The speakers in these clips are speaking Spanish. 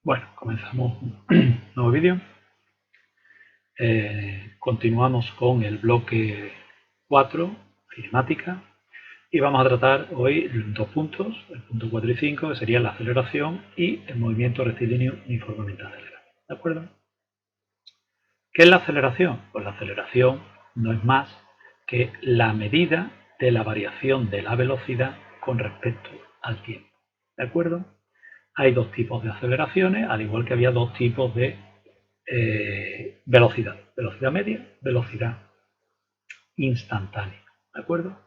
Bueno, comenzamos un nuevo vídeo. Continuamos con el bloque 4, cinemática, y vamos a tratar hoy dos puntos, el punto 4 y 5, que serían la aceleración y el movimiento rectilíneo uniformemente acelerado. ¿De acuerdo? ¿Qué es la aceleración? Pues la aceleración no es más que la medida de la variación de la velocidad con respecto al tiempo. ¿De acuerdo? Hay dos tipos de aceleraciones, al igual que había dos tipos de velocidad. Velocidad media, velocidad instantánea. ¿De acuerdo?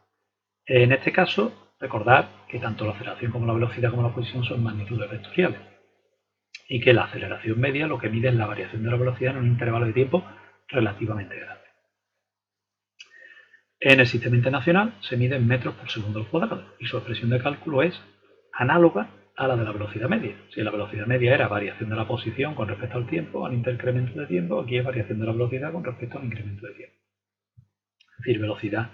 En este caso, recordad que tanto la aceleración como la velocidad como la posición son magnitudes vectoriales. Y que la aceleración media lo que mide es la variación de la velocidad en un intervalo de tiempo relativamente grande. En el sistema internacional se mide en metros por segundo al cuadrado y su expresión de cálculo es análoga a la de la velocidad media. Si la velocidad media era variación de la posición con respecto al tiempo, al incremento de tiempo, aquí es variación de la velocidad con respecto al incremento de tiempo. Es decir, velocidad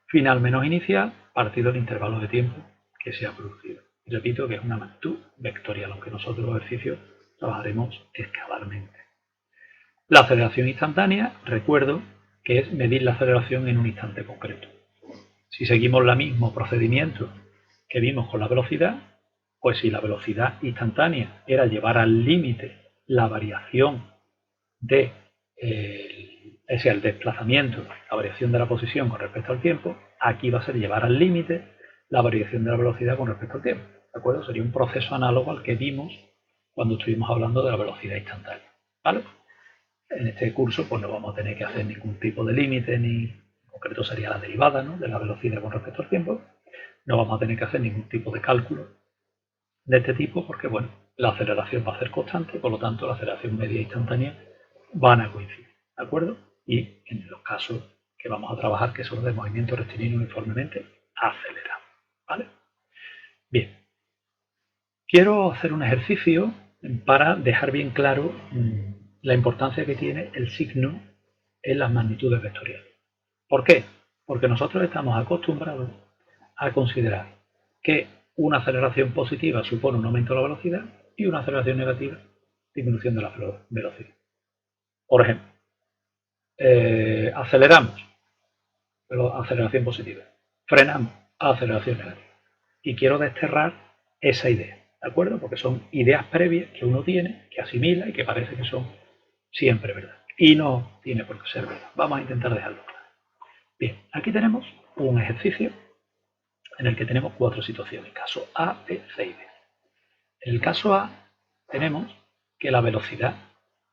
final menos inicial partido del intervalo de tiempo que se ha producido. Y repito que es una magnitud vectorial, aunque nosotros los ejercicios trabajaremos escalarmente. La aceleración instantánea, recuerdo que es medir la aceleración en un instante concreto. Si seguimos el mismo procedimiento que vimos con la velocidad, pues si la velocidad instantánea era llevar al límite la variación de el desplazamiento, la variación de la posición con respecto al tiempo, aquí va a ser llevar al límite la variación de la velocidad con respecto al tiempo. ¿De acuerdo? Sería un proceso análogo al que vimos cuando estuvimos hablando de la velocidad instantánea. ¿Vale? En este curso pues no vamos a tener que hacer ningún tipo de límite, ni en concreto sería la derivada, ¿no?, de la velocidad con respecto al tiempo. No vamos a tener que hacer ningún tipo de cálculo de este tipo porque, bueno, la aceleración va a ser constante, por lo tanto la aceleración media e instantánea van a coincidir, ¿de acuerdo? Y en los casos que vamos a trabajar, que son de movimiento rectilíneo uniformemente acelerado, ¿vale? Bien, quiero hacer un ejercicio para dejar bien claro la importancia que tiene el signo en las magnitudes vectoriales. ¿Por qué? Porque nosotros estamos acostumbrados a considerar que una aceleración positiva supone un aumento de la velocidad y una aceleración negativa disminución de la velocidad. Por ejemplo, aceleramos, pero aceleración positiva. Frenamos, aceleración negativa. Y quiero desterrar esa idea, ¿de acuerdo? Porque son ideas previas que uno tiene, que asimila y que parece que son siempre verdad. Y no tiene por qué ser verdad. Vamos a intentar dejarlo claro. Bien, aquí tenemos un ejercicio en el que tenemos cuatro situaciones, caso A, B, C y D. En el caso A tenemos que la velocidad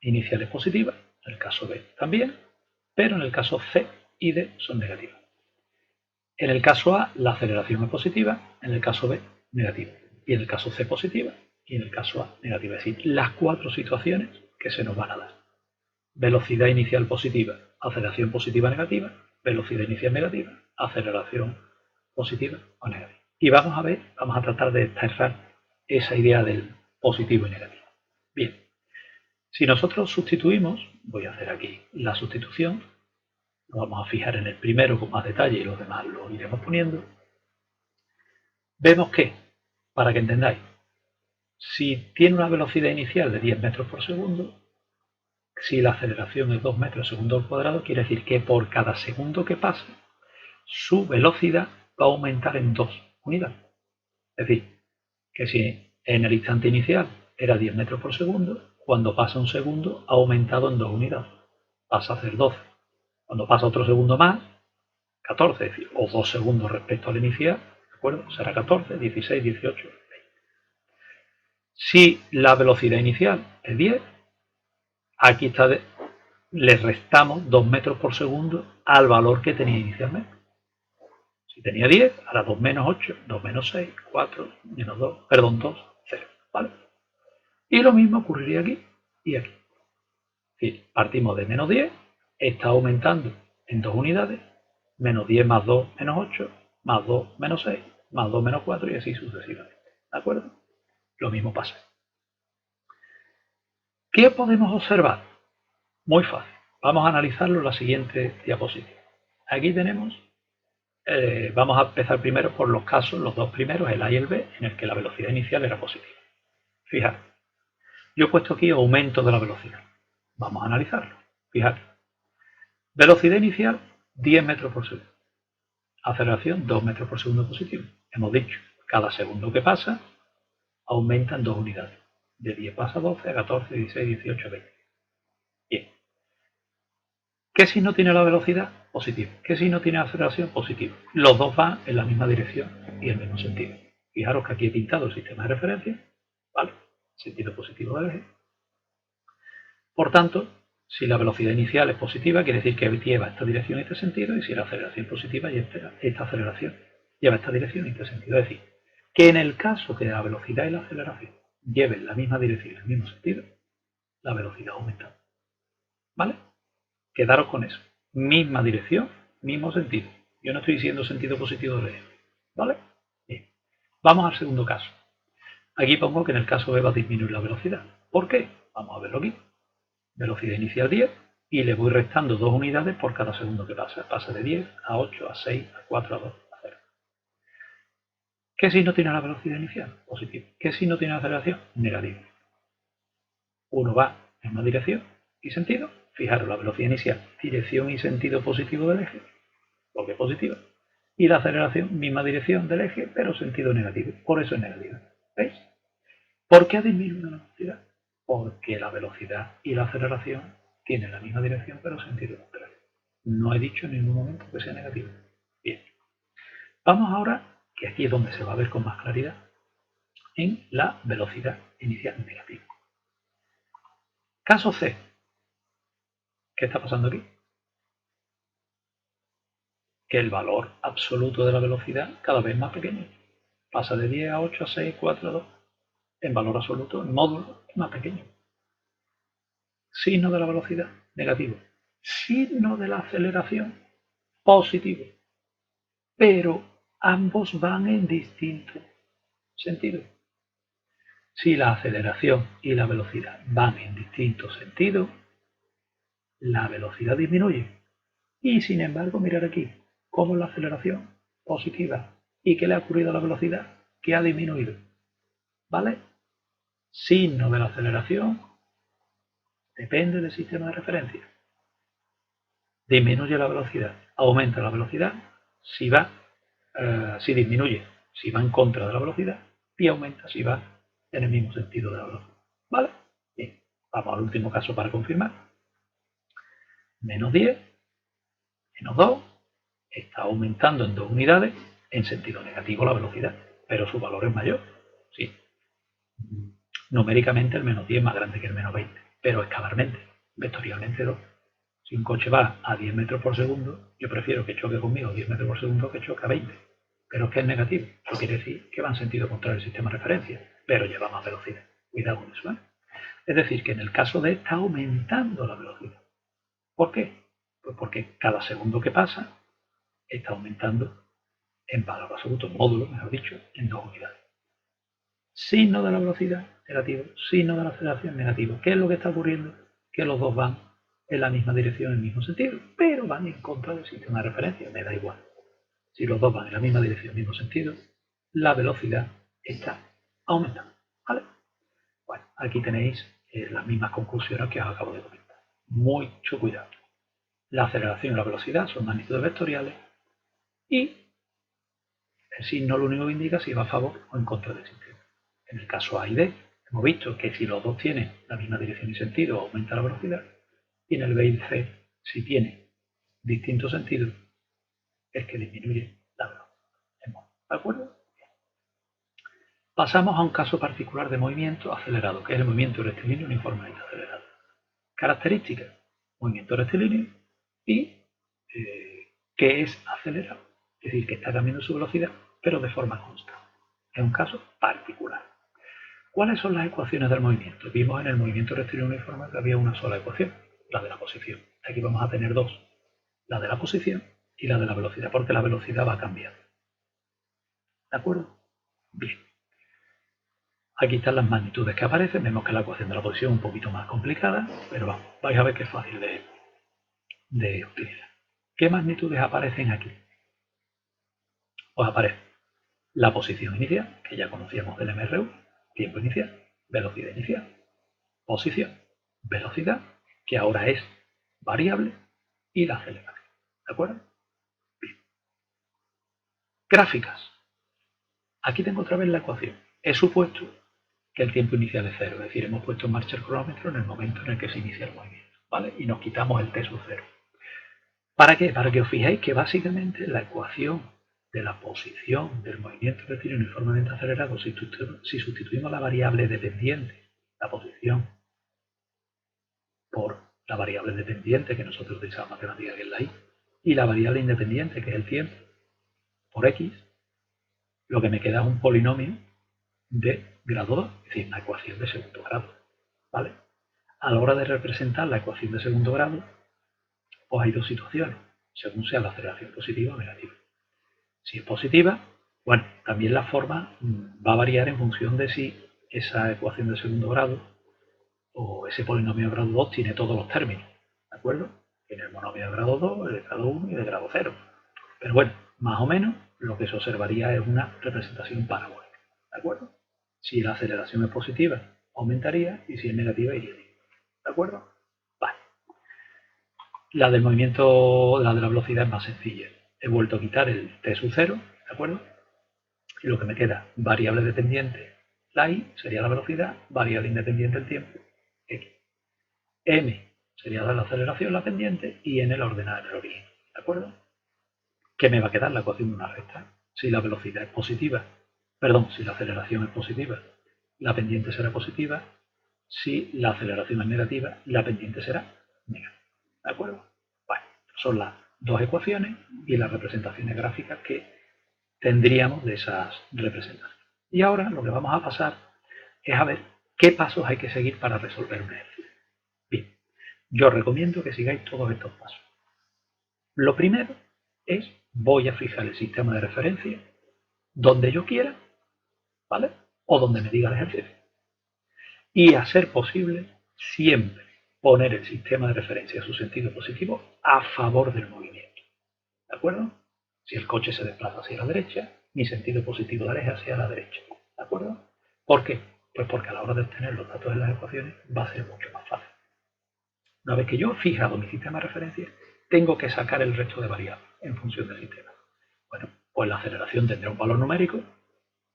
inicial es positiva, en el caso B también, pero en el caso C y D son negativas. En el caso A la aceleración es positiva, en el caso B negativa, y en el caso C positiva, y en el caso A negativa. Es decir, las cuatro situaciones que se nos van a dar. Velocidad inicial positiva, aceleración positiva negativa, velocidad inicial negativa, aceleración positiva o negativa. Y vamos a tratar de desterrar esa idea del positivo y negativo. Bien, si nosotros sustituimos, voy a hacer aquí la sustitución, nos vamos a fijar en el primero con más detalle y los demás lo iremos poniendo. Vemos que, para que entendáis, si tiene una velocidad inicial de 10 metros por segundo, si la aceleración es 2 metros segundo al cuadrado, quiere decir que por cada segundo que pase, su velocidad va a aumentar en 2 unidades. Es decir, que si en el instante inicial era 10 metros por segundo, cuando pasa un segundo ha aumentado en 2 unidades. Pasa a ser 12. Cuando pasa otro segundo más, 14, es decir, o 2 segundos respecto al inicial, ¿de acuerdo? Será 14, 16, 18, 20. Si la velocidad inicial es 10, aquí está le restamos 2 metros por segundo al valor que tenía inicialmente. Si tenía 10, ahora 2 menos 8, 2 menos 6, 4, menos 2, perdón, 2, 0, ¿vale? Y lo mismo ocurriría aquí y aquí. Es decir, partimos de menos 10, está aumentando en 2 unidades, menos 10 más 2 menos 8, más 2 menos 6, más 2 menos 4 y así sucesivamente. ¿De acuerdo? Lo mismo pasa. ¿Qué podemos observar? Muy fácil. Vamos a analizarlo en la siguiente diapositiva. Aquí tenemos, vamos a empezar primero por los casos, los dos primeros, el A y el B, en el que la velocidad inicial era positiva. Fijaros, Yo he puesto aquí aumento de la velocidad. Vamos a analizarlo. Fíjate. Velocidad inicial, 10 metros por segundo. Aceleración, 2 metros por segundo positivo. Hemos dicho, cada segundo que pasa, aumentan 2 unidades. De 10 pasa a 12, a 14, 16, 18, 20. Bien. ¿Qué signo tiene la velocidad? Positivo. ¿Qué signo tiene la aceleración? Positivo. Los dos van en la misma dirección y en el mismo sentido. Fijaros que aquí he pintado el sistema de referencia, ¿vale? Sentido positivo del eje. Por tanto, si la velocidad inicial es positiva, quiere decir que lleva esta dirección y este sentido, y si la aceleración es positiva, esta aceleración lleva esta dirección y este sentido. Es decir, que en el caso que la velocidad y la aceleración lleven la misma dirección y el mismo sentido, la velocidad aumenta. ¿Vale? Quedaros con eso. Misma dirección, mismo sentido. Yo no estoy diciendo sentido positivo de eje. ¿Vale? Bien. Vamos al segundo caso. Aquí pongo que en el caso B va a disminuir la velocidad. ¿Por qué? Vamos a verlo aquí. Velocidad inicial 10 y le voy restando 2 unidades por cada segundo que pasa. Pasa de 10 a 8, a 6, a 4, a 2, a 0. ¿Qué signo tiene la velocidad inicial? Positivo. ¿Qué signo tiene la aceleración? Negativo. Uno va en una dirección y sentido. Fijaros, la velocidad inicial, dirección y sentido positivo del eje, porque es positiva. Y la aceleración, misma dirección del eje, pero sentido negativo. Por eso es negativo. ¿Veis? ¿Por qué ha disminuido la velocidad? Porque la velocidad y la aceleración tienen la misma dirección, pero sentido contrario. No he dicho en ningún momento que sea negativo. Bien. Vamos ahora, que aquí es donde se va a ver con más claridad, en la velocidad inicial negativa. Caso C. ¿Qué está pasando aquí? Que el valor absoluto de la velocidad cada vez es más pequeño. Pasa de 10 a 8, a 6, 4, a 2. En valor absoluto, el módulo es más pequeño. Signo de la velocidad, negativo. Signo de la aceleración, positivo. Pero ambos van en distinto sentido. Si la aceleración y la velocidad van en distintos sentidos, la velocidad disminuye. Y sin embargo, mirar aquí, cómo la aceleración positiva y qué le ha ocurrido a la velocidad que ha disminuido. ¿Vale? Signo de la aceleración depende del sistema de referencia. Disminuye la velocidad, aumenta la velocidad si disminuye, si va en contra de la velocidad, y aumenta si va en el mismo sentido de la velocidad. ¿Vale? Bien, vamos al último caso para confirmar. Menos 10, menos 2, está aumentando en 2 unidades en sentido negativo la velocidad, pero su valor es mayor. Sí. Numéricamente el menos 10 es más grande que el menos 20, pero escalarmente, vectorialmente 2. Si un coche va a 10 metros por segundo, yo prefiero que choque conmigo a 10 metros por segundo que choque a 20. Pero es que es negativo. Eso quiere decir que va en sentido contrario al sistema de referencia, pero lleva más velocidad. Cuidado con eso, ¿eh? Es decir, que en el caso de está aumentando la velocidad. ¿Por qué? Pues porque cada segundo que pasa está aumentando en valor absoluto, módulo, mejor dicho, en 2 unidades. Signo de la velocidad, negativo. Signo de la aceleración, negativo. ¿Qué es lo que está ocurriendo? Que los dos van en la misma dirección, en el mismo sentido, pero van en contra del sistema de referencia. Me da igual. Si los dos van en la misma dirección, en el mismo sentido, la velocidad está aumentando. ¿Vale? Bueno, aquí tenéis las mismas conclusiones que os acabo de comentar. Mucho cuidado. La aceleración y la velocidad son magnitudes vectoriales y el signo lo único que indica si va a favor o en contra del sistema. En el caso A y D, hemos visto que si los dos tienen la misma dirección y sentido, aumenta la velocidad. Y en el B y C, si tiene distintos sentidos, es que disminuye la velocidad. ¿De acuerdo? Pasamos a un caso particular de movimiento acelerado, que es el movimiento rectilíneo uniformemente acelerado. Características: movimiento rectilíneo y que es acelerado, es decir, que está cambiando su velocidad, pero de forma constante. Es un caso particular. ¿Cuáles son las ecuaciones del movimiento? Vimos en el movimiento rectilíneo uniforme que había una sola ecuación, la de la posición. Aquí vamos a tener dos, la de la posición y la de la velocidad, porque la velocidad va a cambiar. ¿De acuerdo? Bien. Aquí están las magnitudes que aparecen. Vemos que la ecuación de la posición es un poquito más complicada, pero vamos, vais a ver que es fácil de utilizar. ¿Qué magnitudes aparecen aquí? Pues aparece la posición inicial, que ya conocíamos del MRU, tiempo inicial, velocidad inicial. posición, velocidad, que ahora es variable, y la aceleración. ¿De acuerdo? Bien. Gráficas. Aquí tengo otra vez la ecuación. He supuesto que el tiempo inicial es cero, es decir, hemos puesto en marcha el cronómetro en el momento en el que se inicia el movimiento, ¿vale? Y nos quitamos el t sub 0. ¿Para qué? Para que os fijéis que básicamente la ecuación de la posición del movimiento rectilíneo uniformemente acelerado, si sustituimos la variable dependiente, la posición, por la variable dependiente que nosotros utilizamos en matemática, que es la y, y la variable independiente, que es el tiempo, por x, lo que me queda es un polinomio de grado 2, es decir, una ecuación de segundo grado, ¿vale? A la hora de representar la ecuación de segundo grado, pues hay dos situaciones, según sea la aceleración positiva o negativa. Si es positiva, bueno, también la forma va a variar en función de si esa ecuación de segundo grado o ese polinomio de grado 2 tiene todos los términos, ¿de acuerdo? Tiene el monomio de grado 2, el de grado 1 y el de grado 0. Pero bueno, más o menos lo que se observaría es una representación parabólica, ¿de acuerdo? Si la aceleración es positiva, aumentaría, y si es negativa, iría disminuyendo, ¿de acuerdo? Vale. La del movimiento, la de la velocidad es más sencilla. He vuelto a quitar el t sub 0, ¿de acuerdo? Y lo que me queda, variable dependiente, la y sería la velocidad, variable independiente el tiempo, x. M sería la aceleración, la pendiente, y n la ordenada en el origen, ¿de acuerdo? ¿Qué me va a quedar? La ecuación de una recta. Si la velocidad es positiva, perdón, si la aceleración es positiva, la pendiente será positiva. Si la aceleración es negativa, la pendiente será negativa. ¿De acuerdo? Bueno, son las dos ecuaciones y las representaciones gráficas que tendríamos de esas representaciones. Y ahora lo que vamos a pasar es a ver qué pasos hay que seguir para resolver un ejercicio. Bien, yo os recomiendo que sigáis todos estos pasos. Lo primero es, voy a fijar el sistema de referencia donde yo quiera, ¿vale? O donde me diga el ejercicio. Y a ser posible, siempre poner el sistema de referencia a su sentido positivo a favor del movimiento. ¿De acuerdo? Si el coche se desplaza hacia la derecha, mi sentido positivo de eje hacia la derecha. ¿De acuerdo? ¿Por qué? Pues porque a la hora de obtener los datos en las ecuaciones va a ser mucho más fácil. Una vez que yo he fijado mi sistema de referencia, tengo que sacar el resto de variables en función del sistema. Bueno, pues la aceleración tendrá un valor numérico,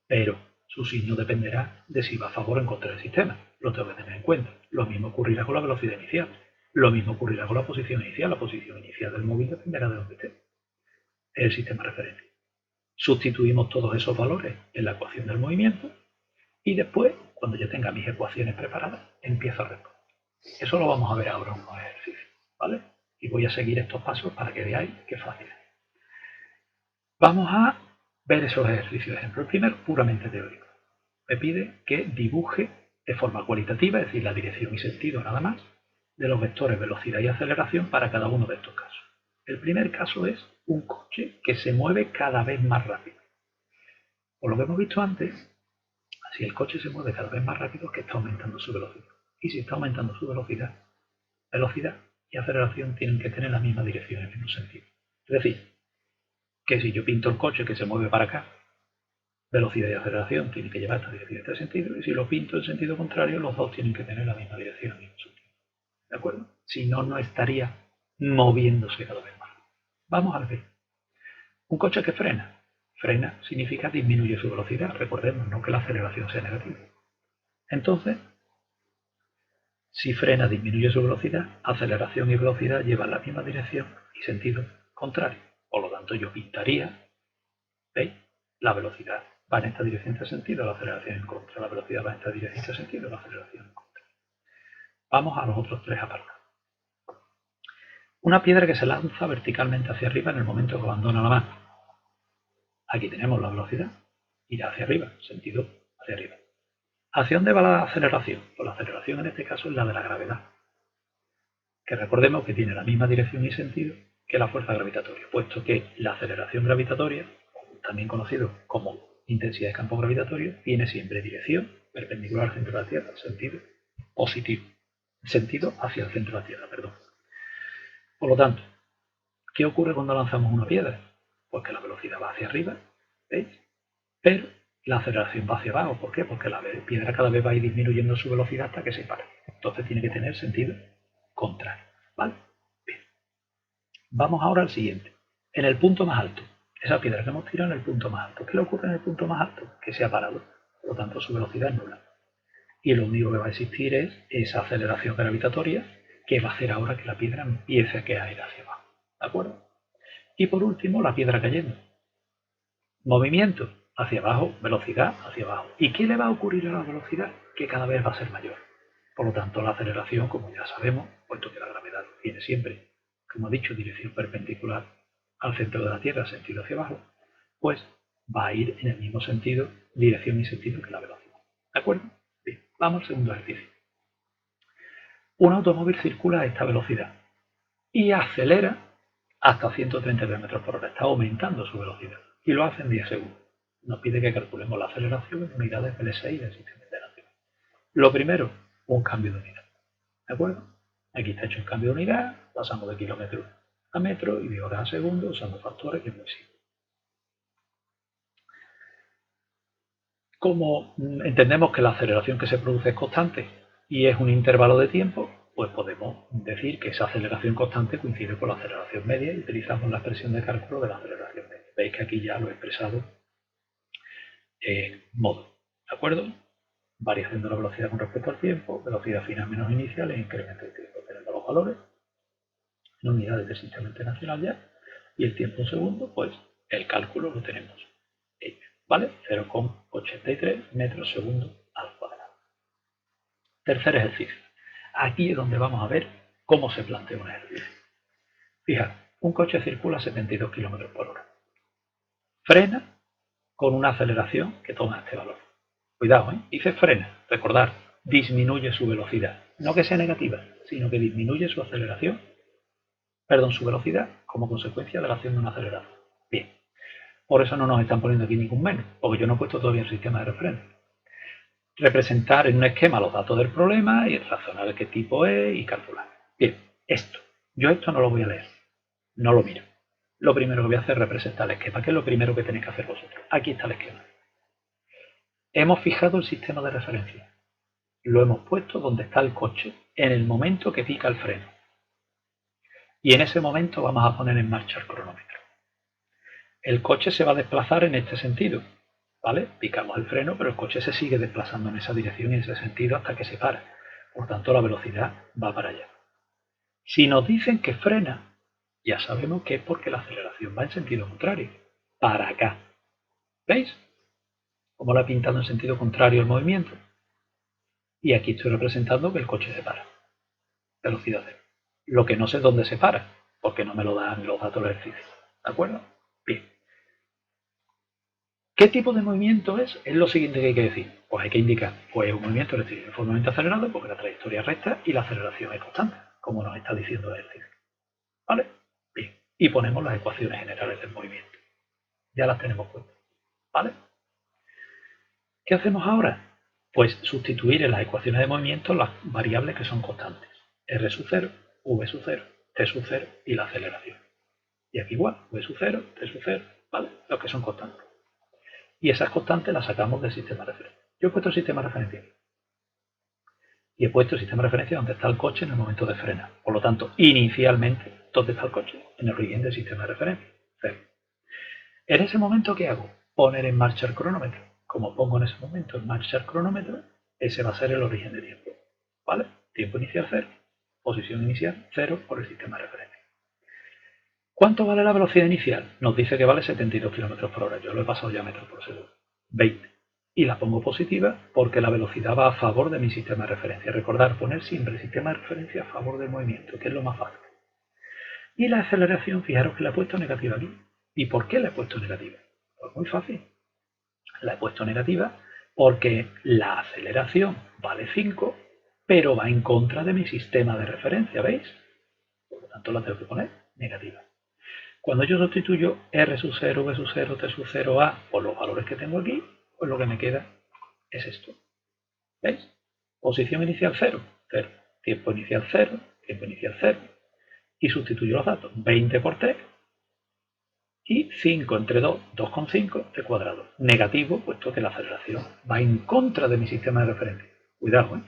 pero su signo dependerá de si va a favor o en contra del sistema. Lo tengo que tener en cuenta. Lo mismo ocurrirá con la velocidad inicial. Lo mismo ocurrirá con la posición inicial. La posición inicial del móvil dependerá de donde esté. Es el sistema de referencia. Sustituimos todos esos valores en la ecuación del movimiento y después, cuando ya tenga mis ecuaciones preparadas, empiezo a responder. Eso lo vamos a ver ahora en unos ejercicios, ¿vale? Y voy a seguir estos pasos para que veáis qué fácil es. Vamos a ver esos ejercicios. Ejemplo, el primero, puramente teórico. Me pide que dibuje de forma cualitativa, es decir, la dirección y sentido nada más, de los vectores velocidad y aceleración para cada uno de estos casos. El primer caso es un coche que se mueve cada vez más rápido. Por lo que hemos visto antes, si el coche se mueve cada vez más rápido es que está aumentando su velocidad. Y si está aumentando su velocidad y aceleración tienen que tener la misma dirección, el mismo sentido. Es decir, que si yo pinto el coche que se mueve para acá, velocidad y aceleración tienen que llevar esta dirección y este sentido, y si lo pinto en sentido contrario, los dos tienen que tener la misma dirección, el mismo sentido. ¿De acuerdo? Si no, no estaría moviéndose cada vez más. Vamos a ver. Un coche que frena. Frena significa disminuye su velocidad. Recordemos, no que la aceleración sea negativa. Entonces, si frena, disminuye su velocidad, aceleración y velocidad llevan la misma dirección y sentido contrario. Por lo tanto, yo pintaría, ¿veis? La velocidad va en esta dirección, en este sentido, la aceleración en contra. La velocidad va en esta dirección, en este sentido, la aceleración en contra. Vamos a los otros tres apartados. Una piedra que se lanza verticalmente hacia arriba en el momento que abandona la mano. Aquí tenemos la velocidad, irá hacia arriba, sentido hacia arriba. ¿Hacia dónde va la aceleración? Pues la aceleración en este caso es la de la gravedad, que recordemos que tiene la misma dirección y sentido que la fuerza gravitatoria, puesto que la aceleración gravitatoria, también conocido como intensidad de campo gravitatorio, tiene siempre dirección perpendicular al centro de la Tierra, sentido positivo, sentido hacia el centro de la Tierra, perdón. Por lo tanto, ¿qué ocurre cuando lanzamos una piedra? Pues que la velocidad va hacia arriba, ¿veis? Pero la aceleración va hacia abajo. ¿Por qué? Porque la piedra cada vez va a ir disminuyendo su velocidad hasta que se para. Entonces tiene que tener sentido contrario. ¿Vale? Bien. Vamos ahora al siguiente. En el punto más alto. Esa piedra que hemos tirado en el punto más alto. ¿Qué le ocurre en el punto más alto? Que se ha parado. Por lo tanto, su velocidad es nula. Y lo único que va a existir es esa aceleración gravitatoria que va a hacer ahora que la piedra empiece a caer hacia abajo. ¿De acuerdo? Y por último, la piedra cayendo. Movimiento hacia abajo, velocidad hacia abajo. ¿Y qué le va a ocurrir a la velocidad? Que cada vez va a ser mayor. Por lo tanto, la aceleración, como ya sabemos, puesto que la gravedad tiene siempre, como he dicho, dirección perpendicular al centro de la Tierra, sentido hacia abajo, pues va a ir en el mismo sentido, dirección y sentido que la velocidad. ¿De acuerdo? Bien, vamos al segundo ejercicio. Un automóvil circula a esta velocidad y acelera hasta 130 km por hora. Está aumentando su velocidad y lo hace en 10 segundos. Nos pide que calculemos la aceleración en unidades L6 del sistema internacional. Lo primero, un cambio de unidad. ¿De acuerdo? Aquí está hecho un cambio de unidad, pasamos de kilómetros a metros y de horas a segundos usando factores que es muy simple. Como entendemos que la aceleración que se produce es constante y es un intervalo de tiempo, pues podemos decir que esa aceleración constante coincide con la aceleración media y utilizamos la expresión de cálculo de la aceleración media. Veis que aquí ya lo he expresado en modo. ¿De acuerdo? Variación de la velocidad con respecto al tiempo, velocidad final menos inicial e incremento del tiempo. Tenemos los valores en unidades del sistema internacional ya y el tiempo en segundo, pues el cálculo lo tenemos. ¿Vale? 0,83 metros segundo al cuadrado. Tercer ejercicio. Aquí es donde vamos a ver cómo se plantea un ejercicio. Fijaros, un coche circula a 72 km por hora. Frena con una aceleración que toma este valor. Cuidado, ¿eh? Dice frena. Recordar, disminuye su velocidad. No que sea negativa, sino que disminuye su aceleración, perdón, su velocidad como consecuencia de la acción de una aceleración. Bien. Por eso no nos están poniendo aquí ningún menos, porque yo no he puesto todavía el sistema de referencia. Representar en un esquema los datos del problema y razonar qué tipo es y calcular. Bien, yo esto no lo voy a leer, no lo miro. Lo primero que voy a hacer es representar el esquema, que es lo primero que tenéis que hacer vosotros. Aquí está el esquema. Hemos fijado el sistema de referencia. Lo hemos puesto donde está el coche, en el momento que pica el freno. Y en ese momento vamos a poner en marcha el cronómetro. El coche se va a desplazar en este sentido, ¿vale? Picamos el freno, pero el coche se sigue desplazando en esa dirección y en ese sentido hasta que se para. Por tanto, la velocidad va para allá. Si nos dicen que frena, ya sabemos que es porque la aceleración va en sentido contrario, para acá. ¿Veis? Como lo he pintado en sentido contrario al movimiento. Y aquí estoy representando que el coche se para. Velocidad cero. Lo que no sé es dónde se para, porque no me lo dan los datos del ejercicio. ¿De acuerdo? Bien. ¿Qué tipo de movimiento es? Es lo siguiente que hay que decir. Pues hay que indicar, pues un movimiento eléctrico uniformemente acelerado porque la trayectoria es recta y la aceleración es constante, como nos está diciendo el ejercicio. ¿Vale? Bien. Y ponemos las ecuaciones generales del movimiento. Ya las tenemos puestas. ¿Vale? ¿Qué hacemos ahora? Pues sustituir en las ecuaciones de movimiento las variables que son constantes. R sub 0, V sub 0, T sub 0 y la aceleración. Y aquí igual, V sub 0, T sub 0, ¿vale? Los que son constantes. Y esas constantes las sacamos del sistema de referencia. Yo he puesto el sistema de referencia aquí. Y he puesto el sistema de referencia donde está el coche en el momento de frenar. Por lo tanto, inicialmente, ¿dónde está el coche? En el origen del sistema de referencia. Cero. En ese momento, ¿qué hago? Poner en marcha el cronómetro. Como pongo en ese momento en marcha el cronómetro, ese va a ser el origen de tiempo. ¿Vale? Tiempo inicial 0. Posición inicial 0 por el sistema de referencia. ¿Cuánto vale la velocidad inicial? Nos dice que vale 72 km por hora. Yo lo he pasado ya a metros por segundo. 20. Y la pongo positiva porque la velocidad va a favor de mi sistema de referencia. Recordar, poner siempre el sistema de referencia a favor del movimiento, que es lo más fácil. Y la aceleración, fijaros que la he puesto negativa aquí. ¿Y por qué la he puesto negativa? Pues muy fácil. La he puesto negativa porque la aceleración vale 5, pero va en contra de mi sistema de referencia, ¿veis? Por lo tanto, la tengo que poner negativa. Cuando yo sustituyo R sub 0, V sub 0, T sub 0, A por los valores que tengo aquí, pues lo que me queda es esto. ¿Veis? Posición inicial 0, 0. Tiempo inicial 0, tiempo inicial 0. Y sustituyo los datos. 20 por T y 5 entre 2, 2,5 T cuadrado. Negativo, puesto que la aceleración va en contra de mi sistema de referencia. Cuidado, ¿eh?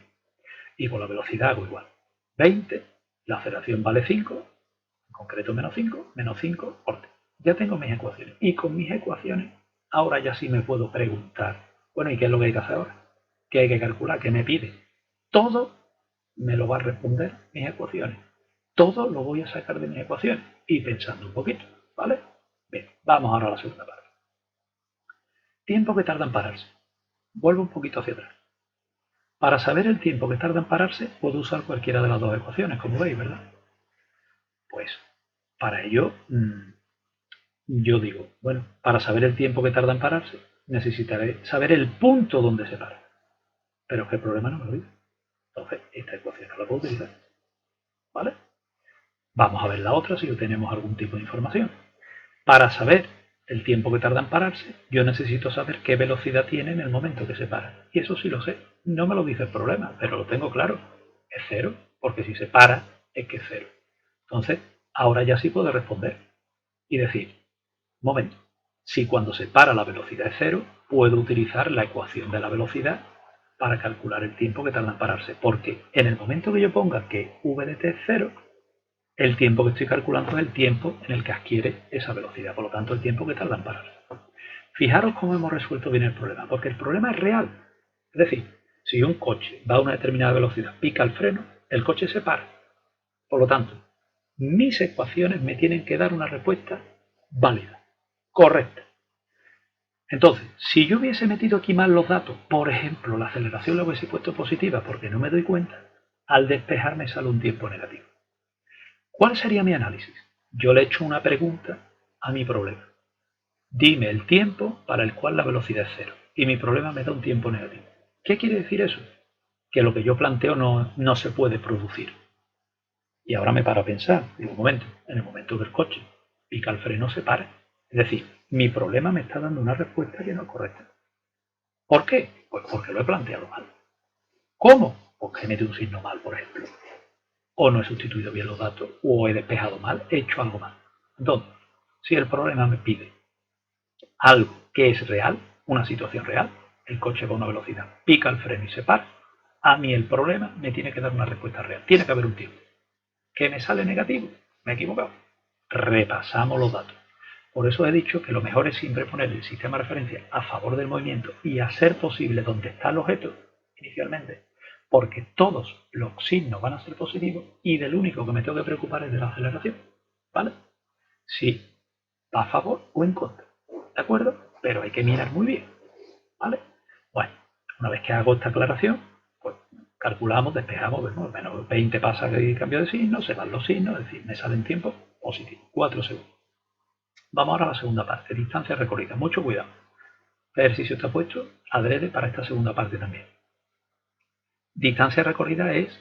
y con la velocidad hago igual. 20, la aceleración vale 5, en concreto menos 5, corte. Ya tengo mis ecuaciones. Y con mis ecuaciones, ahora ya sí me puedo preguntar, bueno, ¿y qué es lo que hay que hacer ahora? ¿Qué hay que calcular? ¿Qué me pide? Todo me lo va a responder mis ecuaciones. Todo lo voy a sacar de mis ecuaciones. Y pensando un poquito, ¿vale? Bien, vamos ahora a la segunda parte. Tiempo que tarda en pararse. Vuelvo un poquito hacia atrás. Para saber el tiempo que tarda en pararse, puedo usar cualquiera de las dos ecuaciones, como veis, ¿verdad? Pues para ello, yo digo, bueno, para saber el tiempo que tarda en pararse, necesitaré saber el punto donde se para. Pero es que el problema no me lo dice. Entonces, esta ecuación no la puedo utilizar. ¿Vale? Vamos a ver la otra si obtenemos algún tipo de información. Para saber el tiempo que tarda en pararse, yo necesito saber qué velocidad tiene en el momento que se para. Y eso sí lo sé. No me lo dice el problema, pero lo tengo claro. Es cero, porque si se para, es que es cero. Entonces, ahora ya sí puedo responder y decir, momento, si cuando se para la velocidad es cero, puedo utilizar la ecuación de la velocidad para calcular el tiempo que tarda en pararse. Porque en el momento que yo ponga que v de t es cero, el tiempo que estoy calculando es el tiempo en el que adquiere esa velocidad, por lo tanto el tiempo que tarda en pararse. Fijaros cómo hemos resuelto bien el problema, porque el problema es real. Es decir, si un coche va a una determinada velocidad, pica el freno, el coche se para. Por lo tanto, mis ecuaciones me tienen que dar una respuesta válida, correcta. Entonces, si yo hubiese metido aquí mal los datos, por ejemplo, la aceleración la hubiese puesto positiva porque no me doy cuenta, al despejar me sale un tiempo negativo. ¿Cuál sería mi análisis? Yo le echo una pregunta a mi problema. Dime el tiempo para el cual la velocidad es cero. Y mi problema me da un tiempo negativo. ¿Qué quiere decir eso? Que lo que yo planteo no se puede producir. Y ahora me paro a pensar. Digo, un momento, en el momento que el coche pica el freno se para. Es decir, mi problema me está dando una respuesta que no es correcta. ¿Por qué? Pues porque lo he planteado mal. ¿Cómo? Porque he metido un signo mal, por ejemplo. O no he sustituido bien los datos, o he despejado mal, he hecho algo mal. Entonces, si el problema me pide algo que es real, una situación real, el coche va a una velocidad, pica el freno y se para, a mí el problema me tiene que dar una respuesta real. Tiene que haber un tiempo. ¿Qué me sale negativo? Me he equivocado. Repasamos los datos. Por eso he dicho que lo mejor es siempre poner el sistema de referencia a favor del movimiento y a ser posible donde está el objeto inicialmente, porque todos los signos van a ser positivos y del único que me tengo que preocupar es de la aceleración. ¿Vale? Si va a favor o en contra. ¿De acuerdo? Pero hay que mirar muy bien. ¿Vale? Bueno, una vez que hago esta aclaración, pues calculamos, despejamos, vemos, menos 20 pasa el cambio de signo, se van los signos, es decir, me sale en tiempo positivo, 4 segundos. Vamos ahora a la segunda parte, distancia recorrida. Mucho cuidado. El ejercicio está puesto adrede para esta segunda parte también. Distancia recorrida es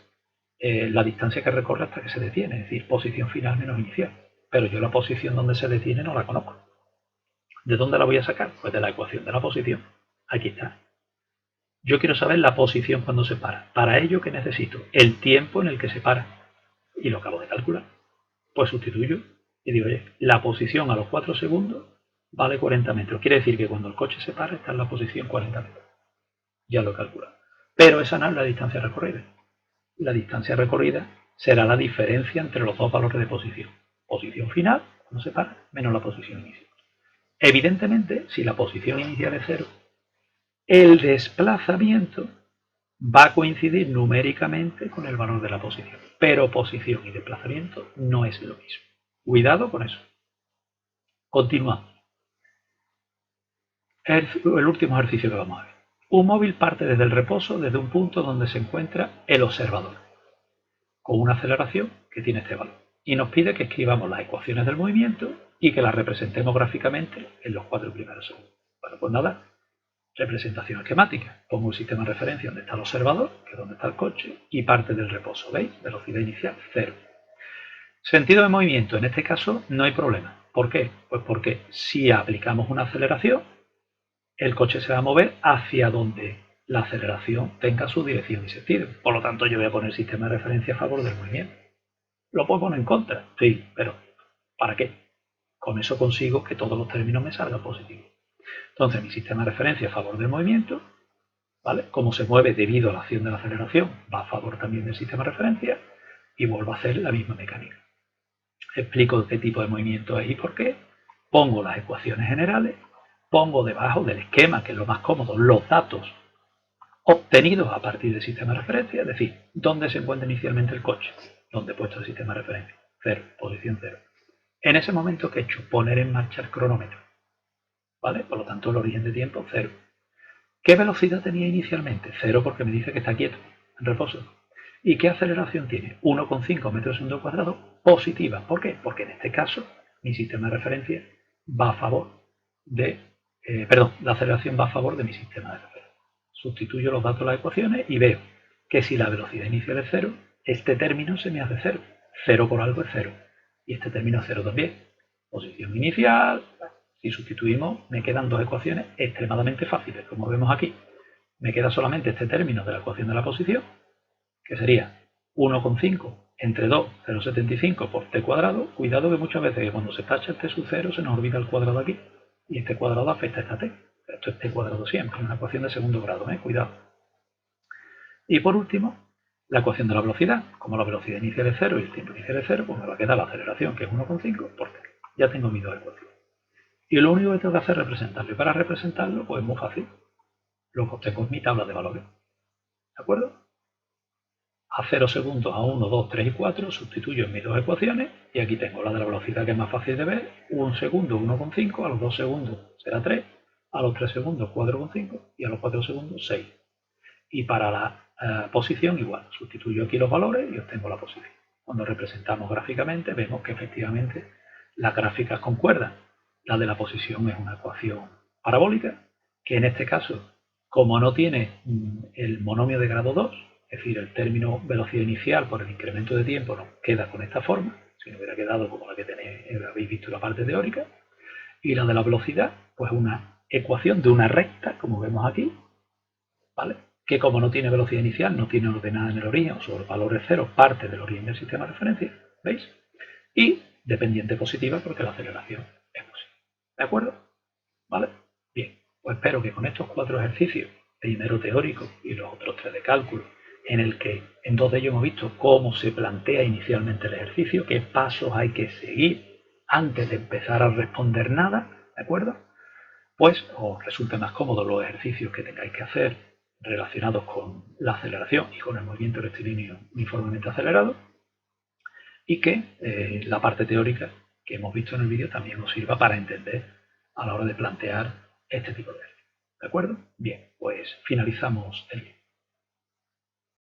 la distancia que recorre hasta que se detiene, es decir, posición final menos inicial. Pero yo la posición donde se detiene no la conozco. ¿De dónde la voy a sacar? Pues de la ecuación de la posición. Aquí está. Yo quiero saber la posición cuando se para. Para ello, ¿qué necesito? El tiempo en el que se para. Y lo acabo de calcular. Pues sustituyo y digo, oye, la posición a los 4 segundos vale 40 metros. Quiere decir que cuando el coche se para está en la posición 40 metros. Ya lo he calculado. Pero esa no es la distancia recorrida. La distancia recorrida será la diferencia entre los dos valores de posición. Posición final, cuando se para, menos la posición inicial. Evidentemente, si la posición inicial es 0, el desplazamiento va a coincidir numéricamente con el valor de la posición. Pero posición y desplazamiento no es lo mismo. Cuidado con eso. Continuamos. El último ejercicio que vamos a ver. Un móvil parte desde el reposo, desde un punto donde se encuentra el observador, con una aceleración que tiene este valor. Y nos pide que escribamos las ecuaciones del movimiento y que las representemos gráficamente en los 4 primeros segundos. Bueno, pues nada, representación esquemática. Pongo un sistema de referencia donde está el observador, que es donde está el coche, y parte del reposo. ¿Veis? Velocidad inicial, 0. Sentido de movimiento. En este caso no hay problema. ¿Por qué? Pues porque si aplicamos una aceleración, el coche se va a mover hacia donde la aceleración tenga su dirección y sentido. Por lo tanto, yo voy a poner sistema de referencia a favor del movimiento. ¿Lo puedo poner en contra? Sí, pero ¿para qué? Con eso consigo que todos los términos me salgan positivos. Entonces, mi sistema de referencia a favor del movimiento ¿vale? Cómo se mueve debido a la acción de la aceleración va a favor también del sistema de referencia y vuelvo a hacer la misma mecánica. Explico qué tipo de movimiento es y por qué, pongo las ecuaciones generales, pongo debajo del esquema, que es lo más cómodo, los datos obtenidos a partir del sistema de referencia, es decir, dónde se encuentra inicialmente el coche, dónde he puesto el sistema de referencia, 0, posición 0. En ese momento, ¿qué he hecho? Poner en marcha el cronómetro, ¿vale? Por lo tanto, el origen de tiempo, 0. ¿Qué velocidad tenía inicialmente? 0 porque me dice que está quieto, en reposo. ¿Y qué aceleración tiene? 1,5 metros segundo al cuadrado positiva. ¿Por qué? Porque en este caso mi sistema de referencia va a favor de, la aceleración va a favor de mi sistema de referencia. Sustituyo los datos de las ecuaciones y veo que si la velocidad inicial es 0, este término se me hace 0. 0 por algo es 0. Y este término es 0 también. Posición inicial. Si sustituimos, me quedan dos ecuaciones extremadamente fáciles, como vemos aquí. Me queda solamente este término de la ecuación de la posición, que sería 1,5 entre 2, 0,75 por t cuadrado. Cuidado que muchas veces que cuando se tacha el t sub 0 se nos olvida el cuadrado aquí. Y este cuadrado afecta a esta t. Esto es t cuadrado siempre, una ecuación de segundo grado, cuidado. Y por último, la ecuación de la velocidad. Como la velocidad inicial es 0 y el tiempo inicial es 0, pues me va a quedar la aceleración, que es 1,5 por t. Ya tengo mis dos ecuaciones. Y lo único que tengo que hacer es representarlo. Y para representarlo, pues es muy fácil. Lo que obtengo es mi tabla de valores. ¿De acuerdo? A 0 segundos, a 1, 2, 3 y 4, sustituyo en mis dos ecuaciones y aquí tengo la de la velocidad, que es más fácil de ver. 1 segundo, 1,5, a los 2 segundos será 3, a los 3 segundos 4,5 y a los 4 segundos 6. Y para la posición igual, sustituyo aquí los valores y obtengo la posición. Cuando representamos gráficamente vemos que efectivamente las gráficas concuerdan. La de la posición es una ecuación parabólica, que en este caso, como no tiene el monomio de grado 2, es decir, el término velocidad inicial por el incremento de tiempo, nos queda con esta forma, si no hubiera quedado como la que habéis visto en la parte teórica. Y la de la velocidad, pues una ecuación de una recta, como vemos aquí, ¿vale? Que como no tiene velocidad inicial, no tiene ordenada en el origen, o sobre valores cero, parte del origen del sistema de referencia, ¿veis? Y dependiente positiva porque la aceleración es positiva. ¿De acuerdo? ¿Vale? Bien, pues espero que con estos 4 ejercicios, primero teórico y los otros 3 de cálculo, en el que en 2 de ellos hemos visto cómo se plantea inicialmente el ejercicio, qué pasos hay que seguir antes de empezar a responder nada, ¿de acuerdo? Pues os resulte más cómodo los ejercicios que tengáis que hacer relacionados con la aceleración y con el movimiento rectilíneo uniformemente acelerado, y que la parte teórica que hemos visto en el vídeo también os sirva para entender a la hora de plantear este tipo de ejercicios. ¿De acuerdo? Bien, pues finalizamos el vídeo.